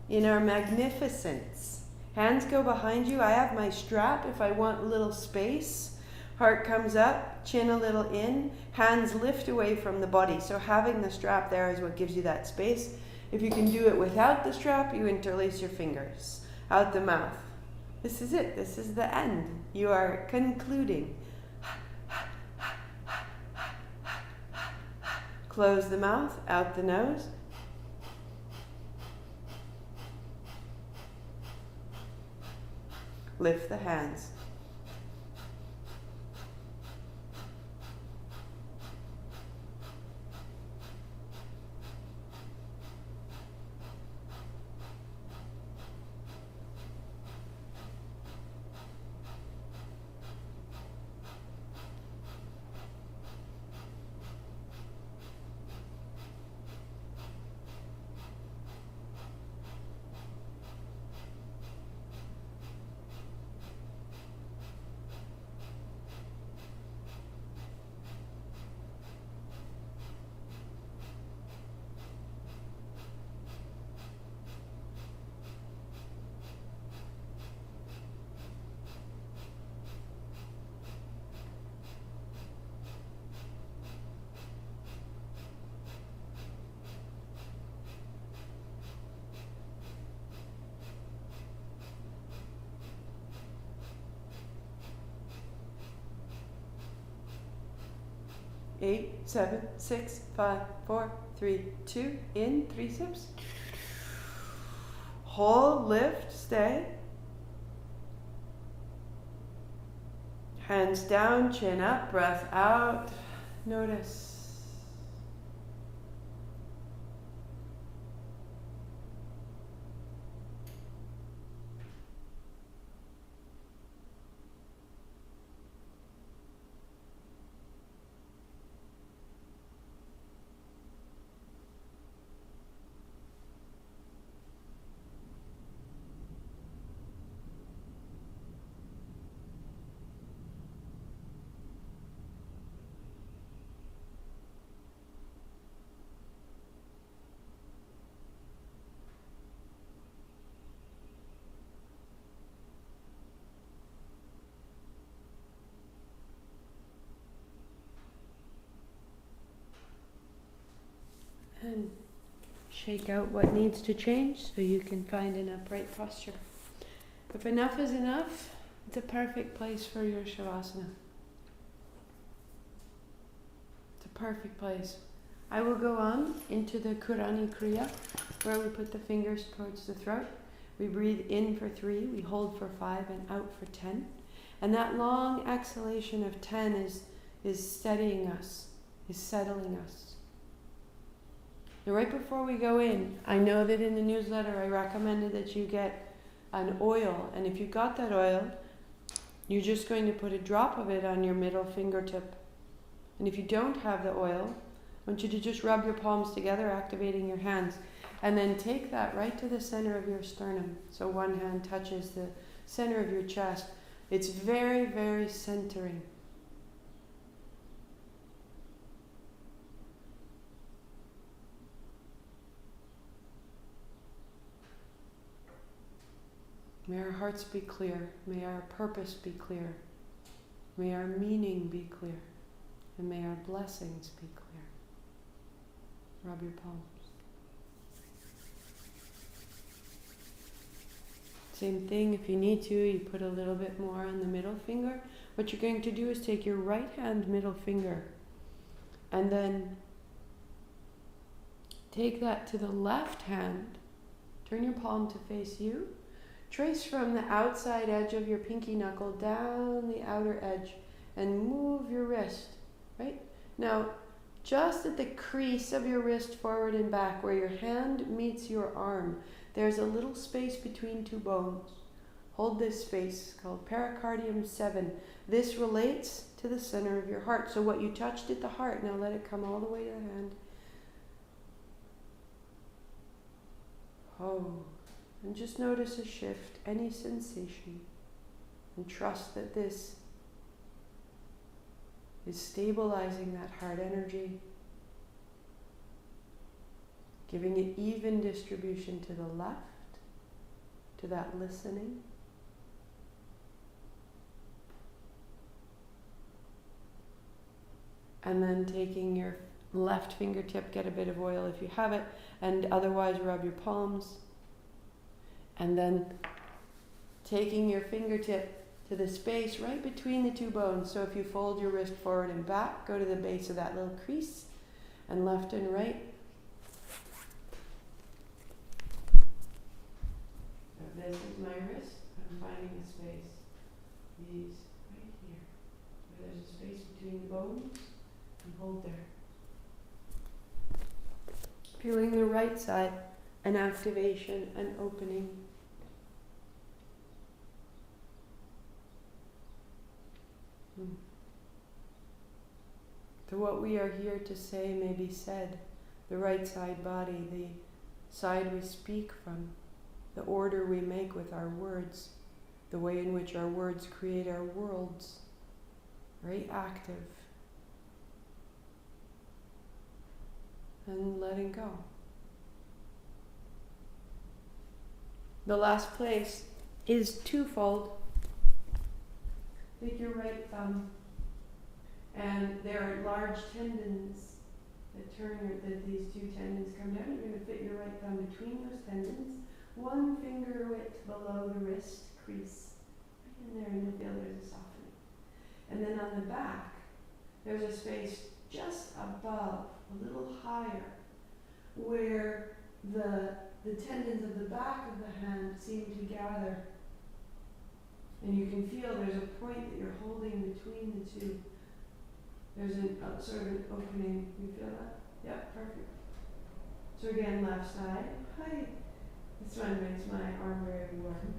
in our magnificence. Hands go behind you. I have my strap if I want a little space. Heart comes up, chin a little in, hands lift away from the body. So having the strap there is what gives you that space. If you can do it without the strap, you interlace your fingers out the mouth. This is it. This is the end. You are concluding. Close the mouth, out the nose. Lift the hands. Eight, 7, 6, 5, 4, 3, 2. In, 3 sips. Hold, lift, stay. Hands down, chin up, breath out. Notice. And shake out what needs to change so you can find an upright posture. If enough is enough, it's a perfect place for your Shavasana. It's a perfect place. I will go on into the Kurani Kriya, where we put the fingers towards the throat. We breathe in for 3, we hold for 5, and out for 10. And that long exhalation of 10 is steadying us, is settling us. And right before we go in, I know that in the newsletter I recommended that you get an oil. And if you got that oil, you're just going to put a drop of it on your middle fingertip. And if you don't have the oil, I want you to just rub your palms together, activating your hands. And then take that right to the center of your sternum. So one hand touches the center of your chest. It's very, very centering. May our hearts be clear. May our purpose be clear. May our meaning be clear. And may our blessings be clear. Rub your palms. Same thing, if you need to, you put a little bit more on the middle finger. What you're going to do is take your right hand middle finger and then take that to the left hand. Turn your palm to face you. Trace from the outside edge of your pinky knuckle down the outer edge and move your wrist, right? Now, just at the crease of your wrist forward and back where your hand meets your arm, there's a little space between two bones. Hold this space called pericardium 7. This relates to the center of your heart. So what you touched at the heart, now let it come all the way to the hand. Oh, and just notice a shift, any sensation, and trust that this is stabilizing that heart energy, giving it even distribution to the left, to that listening. And then taking your left fingertip, get a bit of oil if you have it, and otherwise rub your palms. And then taking your fingertip to the space right between the two bones. So if you fold your wrist forward and back, go to the base of that little crease, and left and right. So this is my wrist. I'm finding a space. These right here. Where there's a space between the bones. And hold there. Feeling the right side, an activation, an opening. So what we are here to say may be said. The right side body, the side we speak from, the order we make with our words, the way in which our words create our worlds. Very active. And letting go. The last place is twofold. Take your right thumb, and there are large tendons that that these two tendons come down. You're going to fit your right thumb between those tendons, one finger width below the wrist crease. Right in there, and you'll feel there's a softening. And then on the back, there's a space just above, a little higher, where the tendons of the back of the hand seem to gather. And you can feel there's a point that you're holding between the two. There's a sort of an opening. You feel that? Yep, perfect. So again, left side. Hi. This one makes my arm very warm.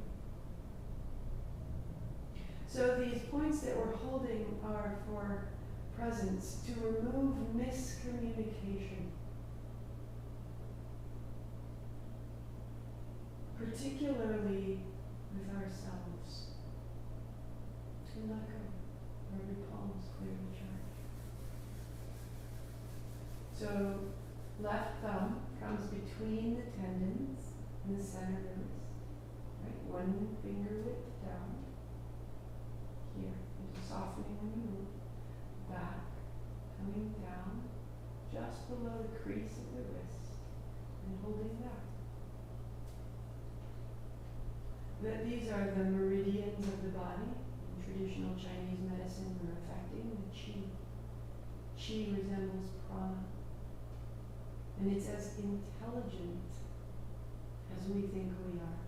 So these points that we're holding are for presence, to remove miscommunication. Particularly with ourselves. And let go. Rub your palms, clear the charge. So left thumb comes between the tendons in the center of the wrist. Right? One finger width down. Here. There's a softening when you move. Back, coming down, just below the crease of the wrist, and holding that. These are the meridians of the body. In traditional Chinese medicine, we're affecting the qi. Qi resembles prana. And it's as intelligent as we think we are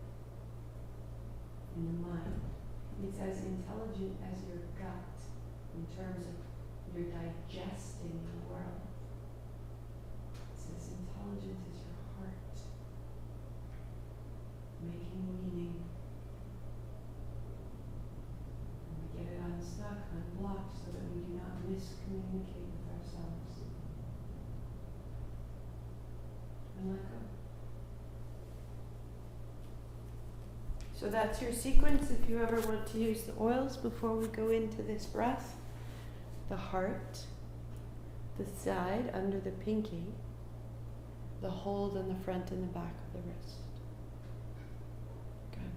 in the mind. It's as intelligent as your gut in terms of you're digesting the world. It's as intelligent as your heart, making meaning. And we get it unstuck, unblocked, so that we do not miscommunicate with ourselves. And let go. So that's your sequence if you ever want to use the oils before we go into this breath. The heart, the side under the pinky, the hold on the front and the back of the wrist. Good.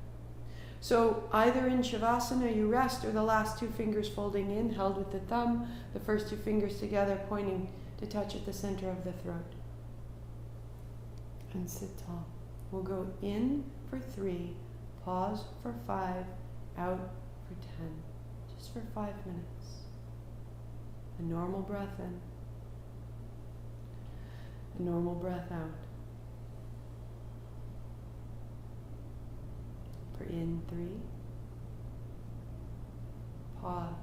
So either in Shavasana you rest, or the last two fingers folding in, held with the thumb, the first two fingers together pointing to touch at the center of the throat. And sit tall. We'll go in for 3, pause for 5, out for 10. Just for 5 minutes. A normal breath in. A normal breath out. for in 3. Pause.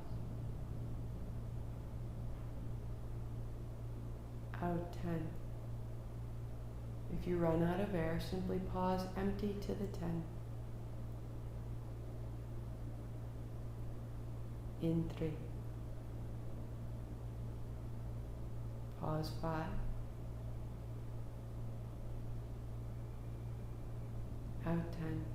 Out 10. If you run out of air, simply pause, empty to the 10. In 3. Pause 5. Out 10.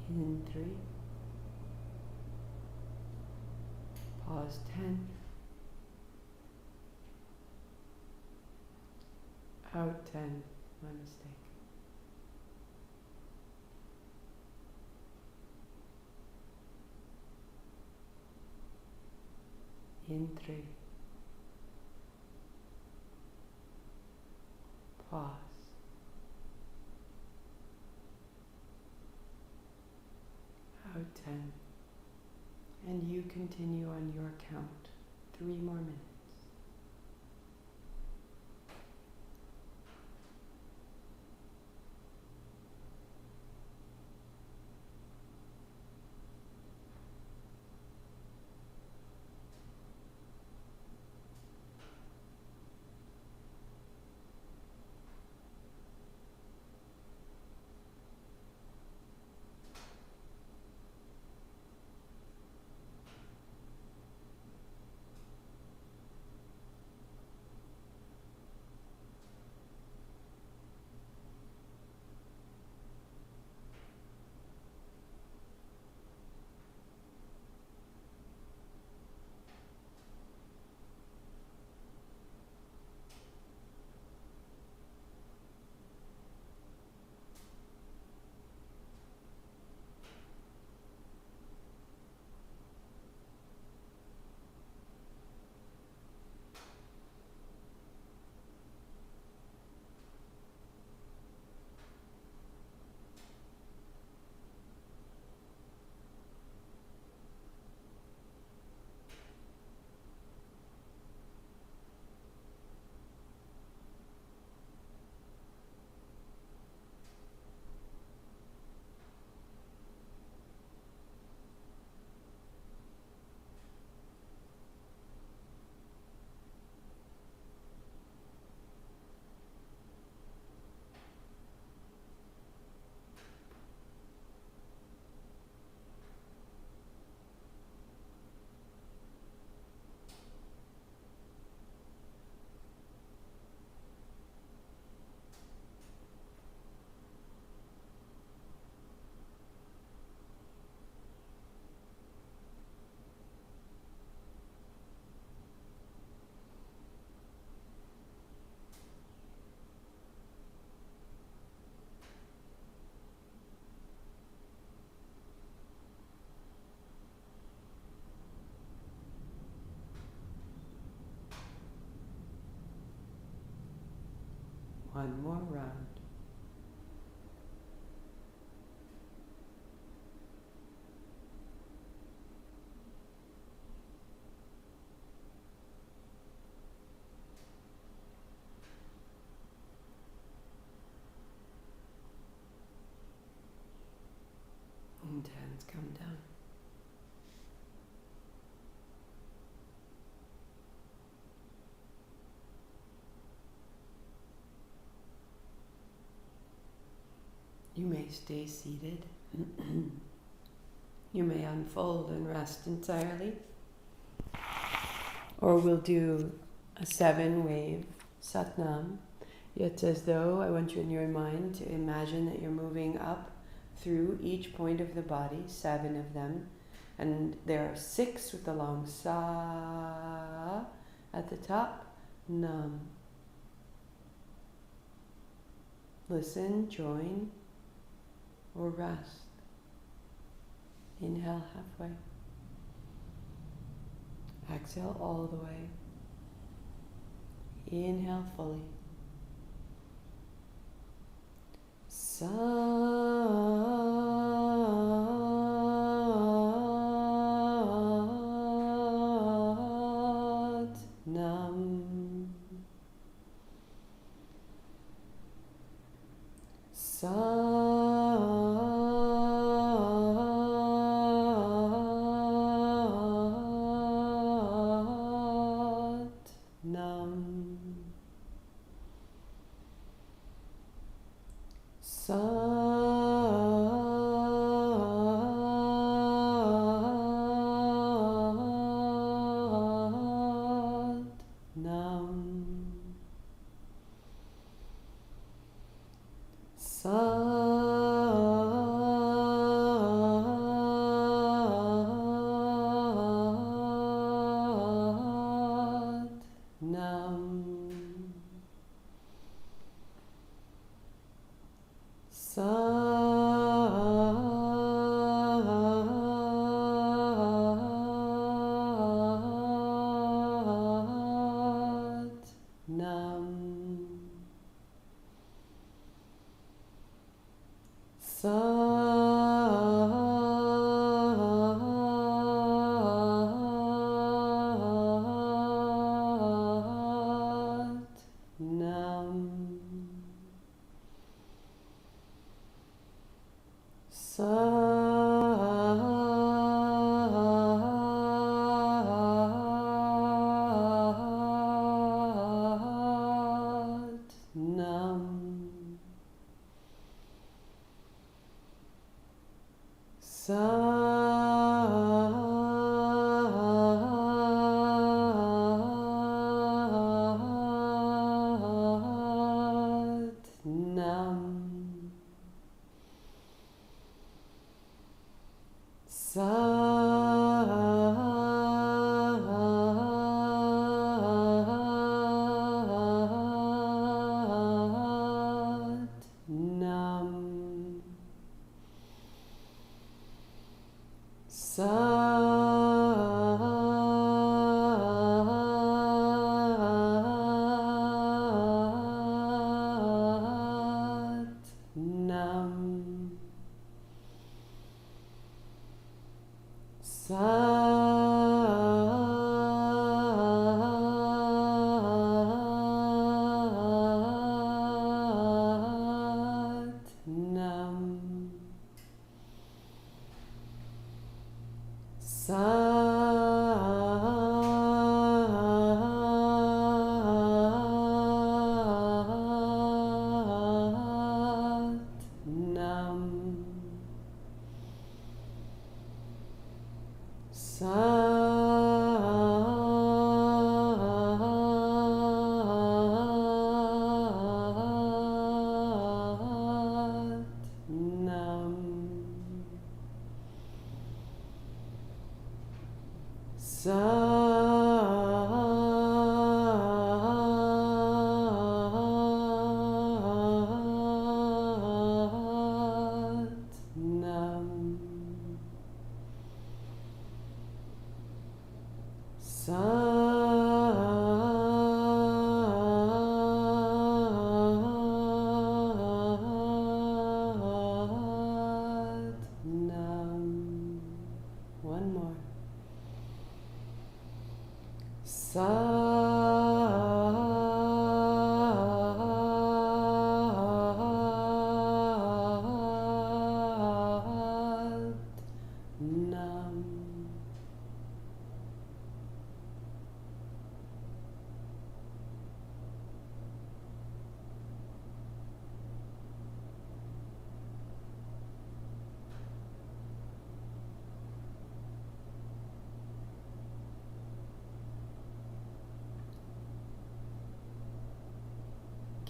In 3. Pause 10. Out 10. My mistake. In 3. Pause. Out 10. And you continue on your count. 3 more minutes. One more round. And hands come down. You may stay seated. You may unfold and rest entirely. Or we'll do a 7-wave Satnam. It's as though I want you in your mind to imagine that you're moving up through each point of the body, 7 of them. And there are 6 with the long sa at the top, nam. Listen, join, or rest. Inhale halfway. Exhale all the way. Inhale fully. Nam.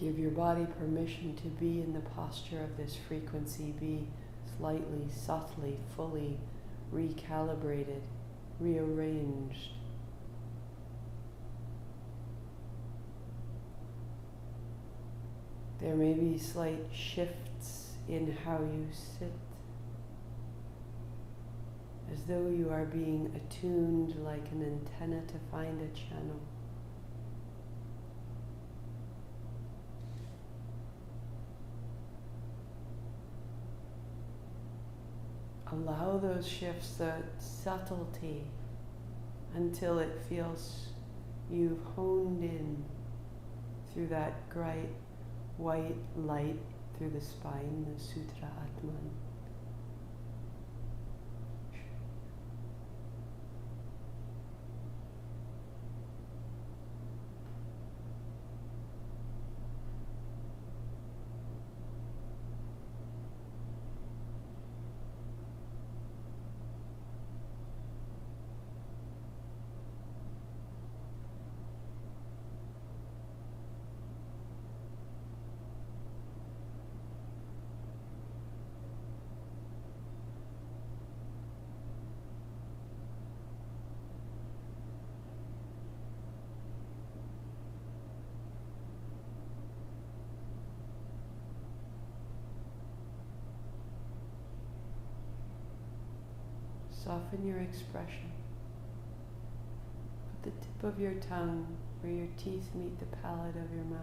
Give your body permission to be in the posture of this frequency, be slightly, subtly, fully recalibrated, rearranged. There may be slight shifts in how you sit as though you are being attuned like an antenna to find a channel. Allow those shifts, that subtlety, until it feels you've honed in through that bright white light through the spine, the Sutra Atman. Soften your expression. Put the tip of your tongue where your teeth meet the palate of your mouth.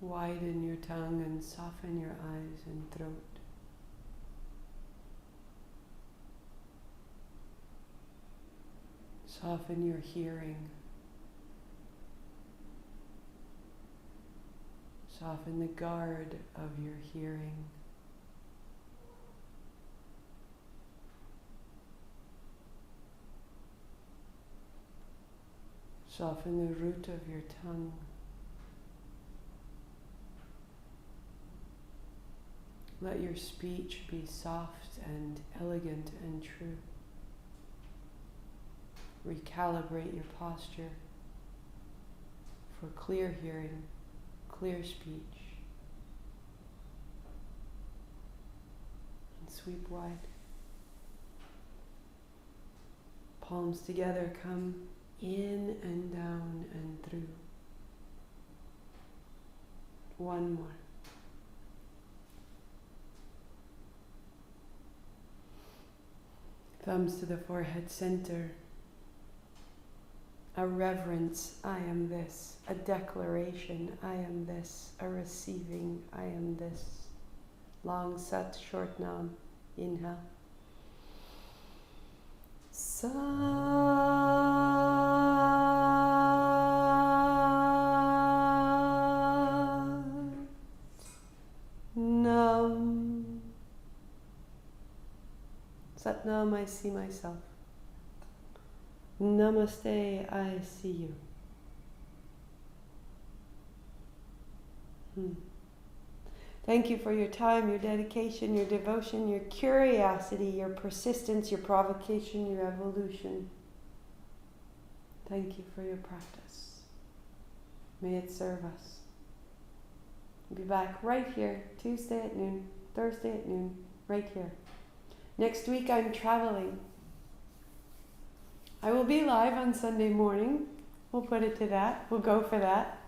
Widen your tongue and soften your eyes and throat. Soften your hearing. Soften the guard of your hearing. Soften the root of your tongue. Let your speech be soft and elegant and true. Recalibrate your posture for clear hearing, clear speech, and sweep wide. Palms together, come in and down and through. One more. Thumbs to the forehead center. A reverence, I am this. A declaration, I am this. A receiving, I am this. Long sat, short nam. Inhale. Sat nam. Sat nam, I see myself. Namaste, I see you. Thank you for your time, your dedication, your devotion, your curiosity, your persistence, your provocation, your evolution. Thank you for your practice. May it serve us. We'll be back right here, Tuesday at noon, Thursday at noon, right here. Next week I'm traveling. I will be live on Sunday morning. We'll put it to that. We'll go for that.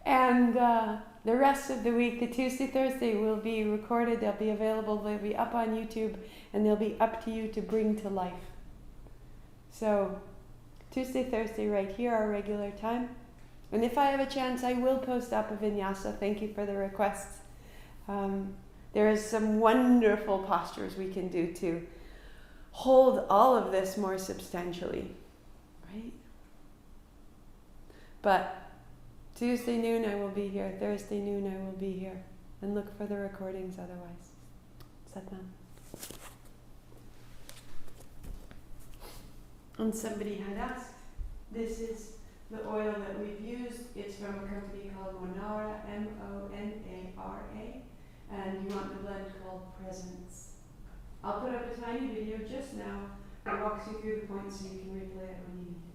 And the rest of the week, the Tuesday, Thursday, will be recorded. They'll be available. They'll be up on YouTube, and they'll be up to you to bring to life. So Tuesday, Thursday, right here, our regular time. And if I have a chance, I will post up a vinyasa. Thank you for the requests. There is some wonderful postures we can do to hold all of this more substantially, right? But Tuesday noon I will be here, Thursday noon I will be here, and look for the recordings otherwise. Satnam. And somebody had asked, this is the oil that we've used. It's from a company called Monara, M-O-N-A-R-A, and you want the blend called Presence. I'll put up a tiny video just now that walks you through the points so you can replay it when you need.